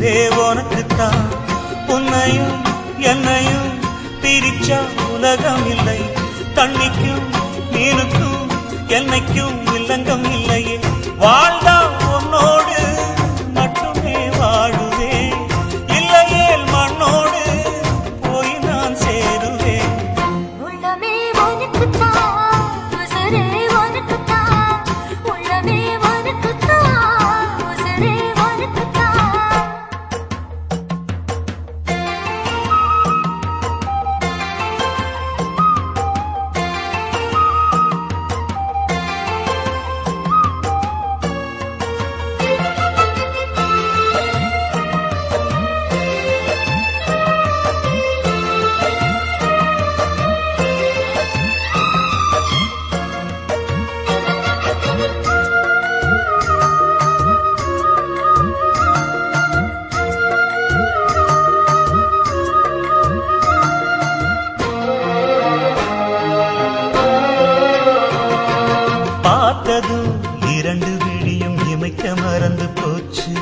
உசுரே உனக்குத்தான். உன்னையும் என்னையும் பிரிச்சா உலகம் இல்லை. தண்ணிக்கும் மீனுக்கும் என்னைக்கும் வில்லங்கம் இல்லையே. வாழ்ந்தா உன்னோடு மட்டுமே வாழுவேன். இல்லையே மண்ணோடு போய் நான் சேருவேன். உள்ளமே உனக்குத்தான், உசுரே உனக்குத்தான். உள்ளமே உனக்குத்தான், உசுரே உனக்குத்தான். பார்த்ததும் இரண்டு விழியும் இமைக்க மறந்து போச்சு.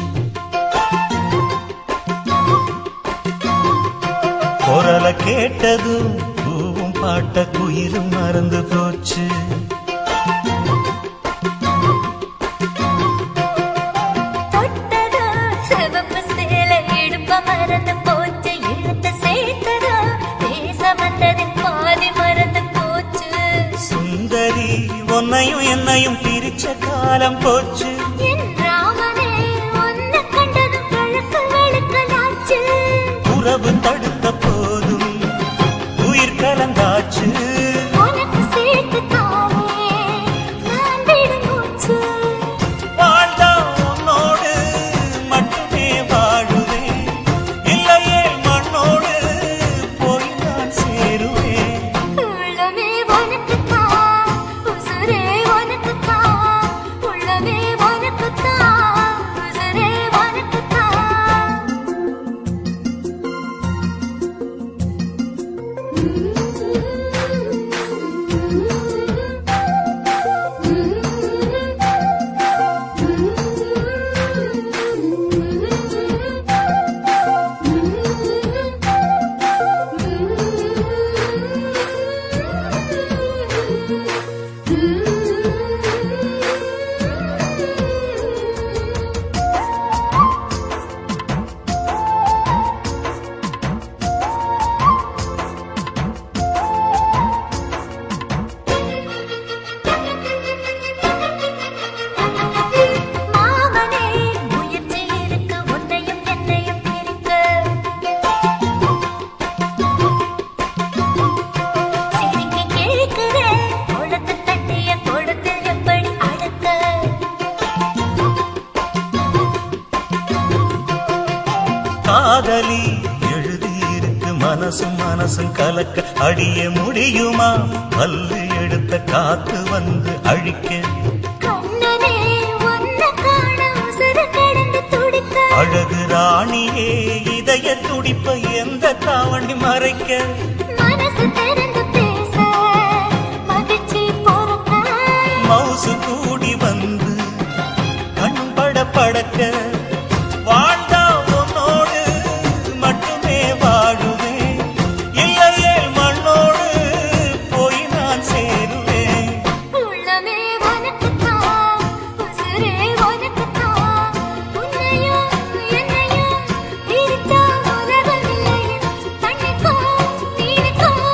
குரல கேட்டதும் பூவும் பாட்ட குயிலும் மறந்து போச்சு. தொட்டதோ சிவப்பு சேலை இடுப்ப மறந்து போச்சு. இழுத்து சேர்த்ததோ பேச வந்ததின் பாதி மறந்து போச்சு. சுந்தரி உன்னையும் என்னையும் பிரிச்ச காலம் போச்சு. என் ராமனே உன்னை கண்டதும் கழுக்கு வெளுக்கலாச்சு. உறவு தடுத்த போதும் உயிர் கலந்தாச்சு. உனக்கு சேர்த்து தானே நான் விடும் மூச்சு. வாழ்ந்தா உன்னோடு மட்டுமே வாழுவேன். இல்லையே மண்ணோடு போய் நான் சேருவேன். உள்ளமே உனக்குத்தான், உசுரே உனக்குத்தான். உள்ளமே உனக்குத்தான், உசுரே உனக்குத்தான். மாமனே முயற்சி இருக்கு உன்னையும் என்னையும் பிரிக்க. சிரிக்க கேட்கிறேன் கொடுத்து தட்டிய கொடுத்து எப்படி அடக்க. காதலி எழுதியிருக்கு மனசும் மனசும் கலக்க. அடிய முடியுமா பல்லு எடுத்த காத்து வந்து அழிக்க. கண்ணனே உன்னை காண உசுரு கிடந்து துடிக்க. அழகு ராணியே இதய துடிப்ப எந்த தாவணி மறைக்க. மனசு திறந்து பேச மகிழ்ச்சி பொறுக்க. மவுசு கூடி வந்து கண்பட படக்க. வாழ்ந்தா உன்னோடு மட்டுமே வாழுவேன். இல்லையே மண்ணோடு போய் நான் சேருவேன். உள்ளமே உனக்குத்தான், உசுரே உனக்குத்தான். உன்னையும் என்னையும் பிரிச்சா உலகம் இல்லையே. தண்ணிக்கும் மீனுக்கும்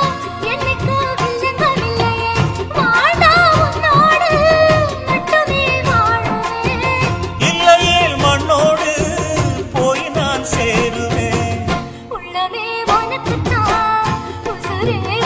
என்னைக்கும் வில்லங்கம் இல்லையே. வாழ்ந்தா உன்னோடு மட்டுமே வாழுவேன். இல்லையே மண்ணோடு போய் நான் சேருவேன். உள்ளமே உனக்குத்தான், உசுரே